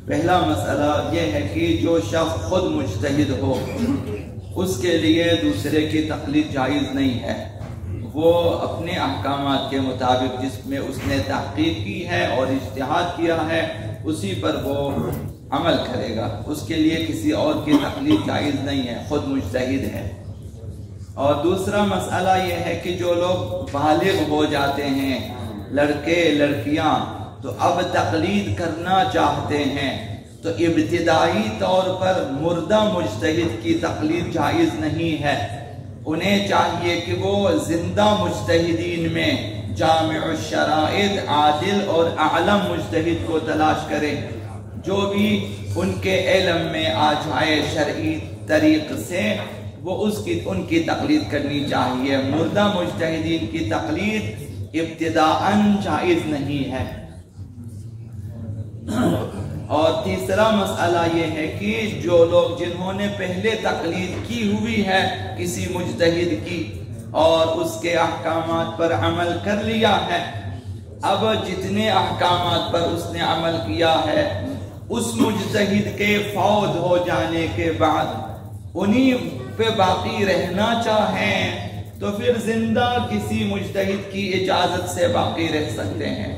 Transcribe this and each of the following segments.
پہلا مسئلہ یہ ہے کہ جو شخص خود مجتہد ہو اس کے لیے دوسرے کی تقلید جائز نہیں ہے. وہ اپنے احکامات کے مطابق جس میں اس نے تحقیق کی ہے اور اجتہاد کیا ہے اسی پر وہ عمل کرے گا. اس کے لیے کسی اور کی تقلید جائز نہیں ہے، خود مجتہد ہے. اور دوسرا مسئلہ یہ ہے کہ جو لوگ بالغ ہو جاتے ہیں، لڑکے لڑکیاں، تو اب تقلید کرنا چاہتے ہیں تو ابتدائی طور پر مردہ مجتہد کی تقلید جائز نہیں ہے. انہیں چاہیے کہ وہ زندہ مجتہدین میں جامع الشرائط، عادل اور اعلم مجتہد کو تلاش کرے جو بھی ان کے علم میں آ جائے شرعی طریق سے، وہ ان کی تقلید کرنی چاہیے. مردہ مجتہدین کی تقلید ابتداءً جائز نہیں ہے. اور تیسرا مسئلہ یہ ہے کہ جو لوگ جنہوں نے پہلے تقلید کی ہوئی ہے کسی مجتہد کی اور اس کے احکامات پر عمل کر لیا ہے، اب جتنے احکامات پر اس نے عمل کیا ہے اس مجتہد کے فوت ہو جانے کے بعد انہی پہ باقی رہنا چاہیں تو پھر زندہ کسی مجتہد کی اجازت سے باقی رہ سکتے ہیں.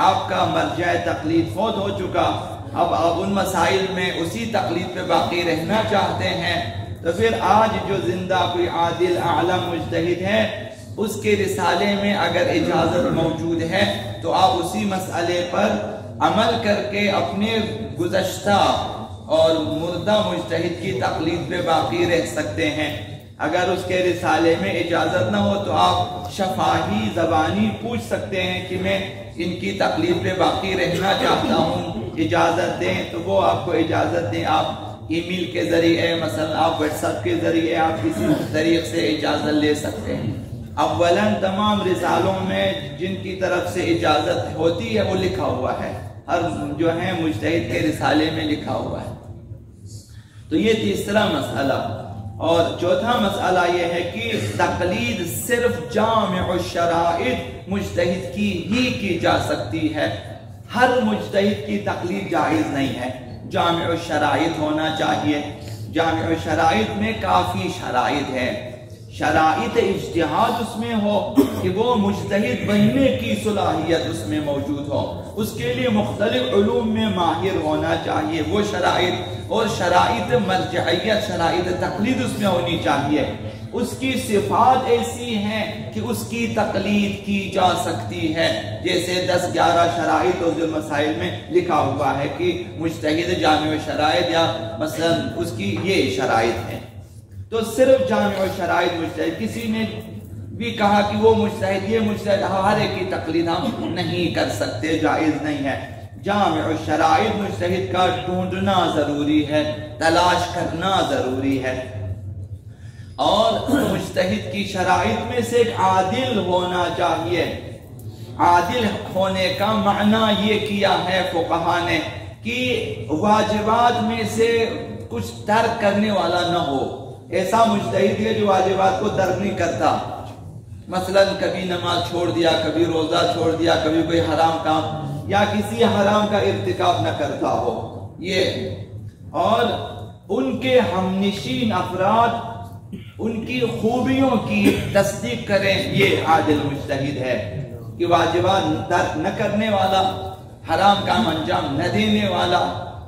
آپ کا مرجع تقلید فوت ہو چکا، اب آپ ان مسائل میں اسی تقلید پہ باقی رہنا چاہتے ہیں تو پھر آج جو زندہ کوئی عادل اعلم مجتہد ہے اس کے رسالے میں اگر اجازت موجود ہے تو آپ اسی مسئلے پر عمل کر کے اپنے گزشتہ اور مردہ مجتہد کی تقلید پہ باقی رہ سکتے ہیں. اگر اس کے رسالے میں اجازت نہ ہو تو آپ شفاہی زبانی پوچھ سکتے ہیں کہ میں ان کی تقلید پہ باقی رہنا چاہتا ہوں، اجازت دیں، تو وہ آپ کو اجازت دیں. آپ ای میل کے ذریعے، مثلا آپ واٹس ایپ کے ذریعے آپ کسی طریق سے اجازت لے سکتے ہیں. اولاً تمام رسالوں میں جن کی طرف سے اجازت ہوتی ہے وہ لکھا ہوا ہے، ہر جو ہے مجتہد کے رسالے میں لکھا ہوا ہے. تو یہ تیسرا مسئلہ. اور چوتھا مسئلہ یہ ہے کہ تقلید صرف جامع الشرائط مجتہد کی ہی کی جا سکتی ہے، ہر مجتہد کی تقلید جائز نہیں ہے. جامع الشرائط ہونا چاہیے. جامع الشرائط میں کافی شرائط ہے، شرائط اجتہاد اس میں ہو کہ وہ مجتہد بننے کی صلاحیت اس میں موجود ہو، اس کے لیے مختلف علوم میں ماہر ہونا چاہیے وہ شرائط، اور شرائط مرجعیت، شرائط تقلید اس میں ہونی چاہیے. اس کی صفات ایسی ہیں کہ اس کی تقلید کی جا سکتی ہے، جیسے 10-11 شرائط اور المسائل میں لکھا ہوا ہے کہ مجتہد جامع شرائط یا مثلا اس کی یہ شرائط ہیں. تو صرف جامع شرائط مجتہد، کسی نے بھی کہا کہ وہ مجتہد یہ مجتہد، ہر ایک کی تقلید ہم نہیں کر سکتے، جائز نہیں ہے. جامع الشرائط مجتہد کا ڈھونڈنا ضروری ہے، تلاش کرنا ضروری ہے. اور مجتہد کی شرائط میں سے ایک عادل ہونا چاہیے. عادل ہونے کا معنی یہ کیا ہے فقہا نے کہ واجبات میں سے کچھ ترک کرنے والا نہ ہو. ایسا مجتہد ہے جو واجبات کو ترک نہیں کرتا، مثلا کبھی نماز چھوڑ دیا، کبھی روزہ چھوڑ دیا، کبھی کوئی حرام کام یا کسی حرام کا ارتکاب نہ کرتا ہو یہ. اور ان کے ہمنشین افراد ان کی خوبیوں کی تصدیق کریں، یہ عادل مجتہد ہے کہ واجبات ترک نہ کرنے والا، حرام کام انجام نہ دینے والا،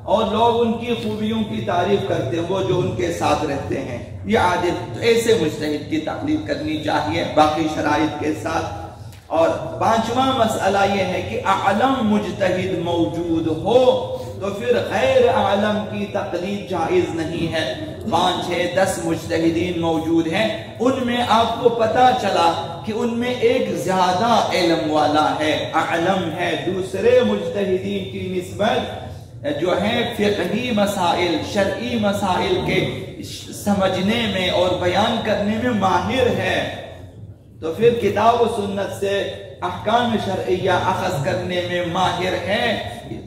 اور لوگ ان کی خوبیوں کی تعریف کرتے ہیں وہ جو ان کے ساتھ رہتے ہیں، یہ عادل. تو ایسے مجتہد کی تقلید کرنی چاہیے باقی شرائط کے ساتھ. اور پانچواں مسئلہ یہ ہے کہ اعلم مجتہد موجود ہو تو پھر غیر اعلم کی تقلید جائز نہیں ہے. 5-6-10 مجتہدین موجود ہیں، ان میں آپ کو پتا چلا کہ ان میں ایک زیادہ علم والا ہے، اعلم ہے، دوسرے مجتہدین کی نسبت جو ہے فقہی مسائل، شرعی مسائل کے سمجھنے میں اور بیان کرنے میں ماہر ہے، تو پھر کتاب و سنت سے احکام شرعیہ اخذ کرنے میں ماہر ہے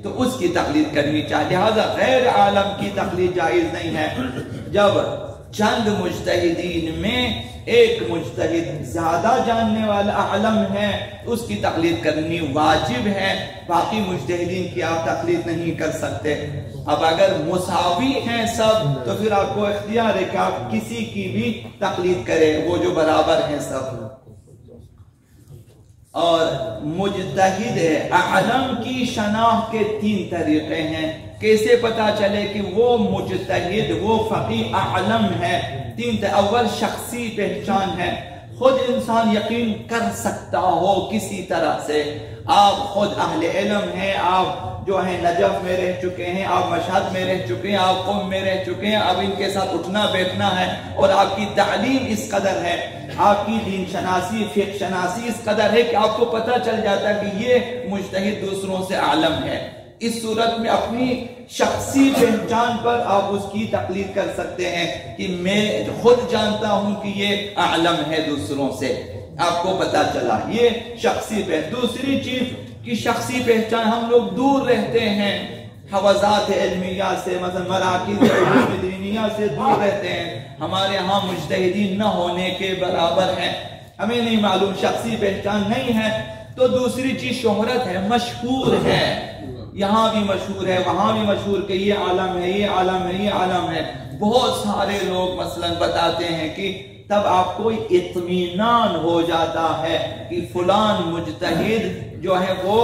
تو اس کی تقلید کرنی چاہیے. لہذا غیر عالم کی تقلید جائز نہیں ہے. جب चंद मुज्तहिदीन में एक मुज्तहिद ज्यादा जानने वाला आलम है, उसकी तकलीद करनी वाजिब है, बाकी मुज्तहिदीन की आप तकलीद नहीं कर सकते। अब अगर मुसावी हैं सब तो फिर आपको इख्तियार है कि आप किसी की भी तकलीद करें, वो जो बराबर हैं सब। और मुज्तहिद आलम की शनाख्त के 3 तरीके हैं। कैसे पता चले कि वो मुज्तहिद, वो फकीह आलम है? 3। अव्वल शख्सी पहचान है, खुद इंसान यकीन कर सकता हो किसी तरह से। आप खुद अहले इल्म हैं, आप जो है नजफ में रह चुके हैं, आप मशहद में रह चुके हैं, आप क़ौम में रह चुके हैं, अब इनके साथ उठना बैठना है, और आपकी तालीम इस कदर है, आपकी दीन शनासी फ़िक़्ह शनासी इस कदर है कि आपको पता चल जाता है कि ये मुज्तहिद दूसरों से आलम है। इस सूरत में अपनी शख्सी पहचान पर आप उसकी तकलीद कर सकते हैं कि मैं खुद जानता हूं कि ये आलम है दूसरों से, आपको पता चला, ये शख्सी पहचान। दूसरी चीज कि शख्सी पहचान, हम लोग दूर रहते हैं हवज़ात इल्मिया से, मतलब मराकिज़ दीनिया से दूर रहते हैं, हमारे यहाँ मुज्तहिदीन न होने के बराबर है, हमें नहीं मालूम, शख्सी पहचान नहीं है। तो दूसरी चीज शोहरत है, मशहूर है, यहाँ भी मशहूर है, वहां भी मशहूर कि ये आलम है, ये आलम है, ये आलम है। बहुत सारे लोग मसलन बताते हैं कि तब आपको इत्मीनान हो जाता है कि फलान मुज्तहिद जो है वो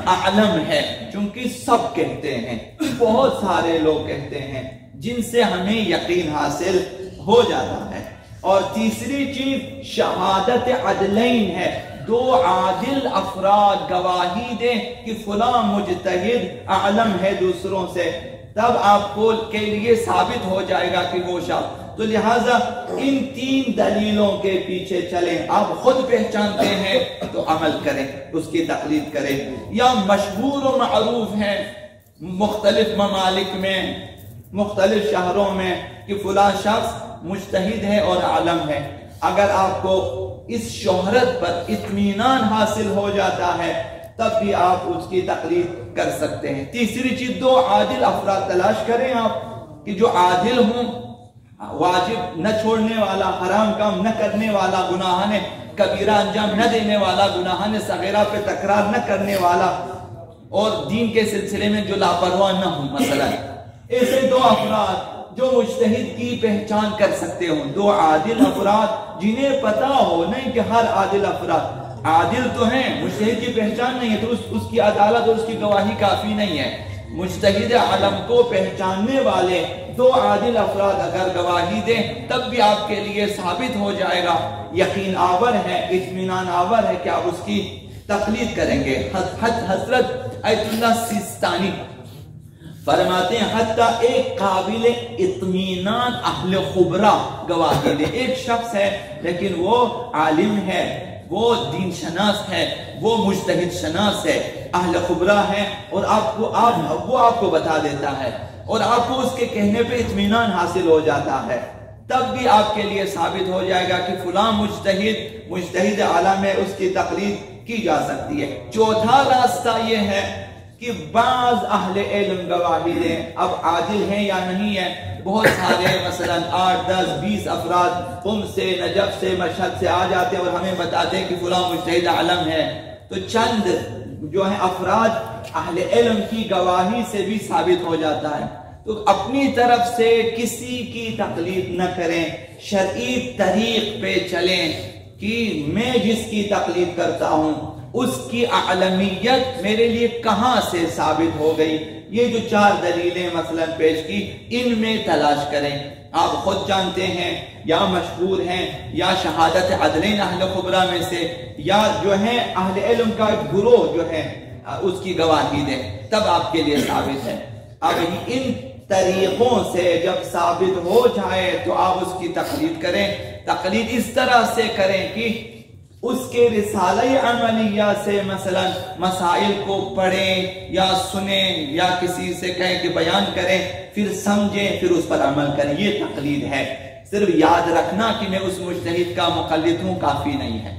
आलम है, क्योंकि सब कहते हैं, बहुत सारे लोग कहते हैं, जिनसे हमें यकीन हासिल हो जाता है। और तीसरी चीज शहादत अदलैन है, 2 आदिल अफराद गवाही दें कि फलां मुज्तहिद आलम है दूसरों से, तब आपको के लिए साबित हो जाएगा कि वो शख्स। तो लिहाजा इन 3 दलीलों के पीछे चलें। आप खुद पहचानते हैं तो अमल करें, उसकी तकलीद करें। या मशहूर व मअरूफ है मुख्तलिफ ममालिक में, मुख्तलिफ शहरों में कि फलां शख्स मुज्तहिद है और आलम है, अगर आपको इस शोहरत पर इत्मीनान हासिल हो जाता है तब भी आप उसकी तकलीद कर सकते हैं। तीसरी चीज 2 आदिल अफराद तलाश करें आप कि जो आदिल हों, वाजिब न छोड़ने वाला, हराम काम न करने वाला, गुनाह ने कबीरा अंजाम न देने वाला, गुनाह ने सगीरा पे तकरार न करने वाला, और दीन के सिलसिले में जो लापरवाह न हो। मसलन ऐसे 2 अफराद जो मुज्तहिद की पहचान कर सकते हो, 2 आदिल अफराद जिन्हें पता हो, नहीं कि हर आदिल अफराद आदिल तो हैं, मुज्तहिद की पहचान नहीं है तो उसकी अदालत और उसकी गवाही काफी नहीं है। मुज्तहिद आलम को पहचानने वाले 2 आदिल अफराद अगर गवाही दें तब भी आपके लिए साबित हो जाएगा, यकीन आवर है, इत्मीनान आवर है कि आप उसकी तकलीद करेंगे। हज़रत अयतुल्लाह सिस्तानी फरमाते हैं हत्ता एक काबिल इत्मीनान अहले खुबरा गवाही दे, एक शख्स है लेकिन वो आलिम है, वो दीन शनास है, वो मुज्तहिद शनास है, अहले खुबरा है, और वो आपको बता देता है और आपको उसके कहने पे इत्मीनान हासिल हो जाता है, तब भी आपके लिए साबित हो जाएगा कि फलां मुज्तहिद आलम है, उसकी तकलीद की जा सकती है। चौथा रास्ता ये है कि बाज अहले इल्म गवाही दें, अब आदिल हैं या नहीं है। बहुत सारे मसलन 8, 10, 20 अफराद क़ुम से, नजफ से, मशहद से आ जाते हैं और हमें बताते हैं कि फलां मुज्तहिद आलम है। तो चंद जो है अफराद अहले इल्म की गवाही से भी साबित हो जाता है। तो अपनी तरफ से किसी की तकलीद न करें, शरई तरीक पे चलें कि मैं जिसकी तकलीद करता हूं उसकी आलमियत मेरे लिए कहां से साबित हो गई। ये जो 4 दलीलें मसलन पेश की, इनमें तलाश करें। आप खुद जानते हैं या मशहूर हैं या शहादत अदलैन अहले खुबरा में से, या जो है अहले इल्म का एक गिरोह जो है उसकी गवाही दें, तब आपके लिए साबित है। अब इन तरीकों से जब साबित हो जाए तो आप उसकी तकलीद करें। तकलीद इस तरह से करें कि उसके रिसाले अमलिया से मसलन मसाइल को पढ़ें या सुनें या किसी से कहें कि बयान करें, फिर समझें, फिर उस पर अमल करें। ये तकलीद है। सिर्फ याद रखना कि मैं उस मुज्तहिद का मुक़ल्लिद हूं काफी नहीं है।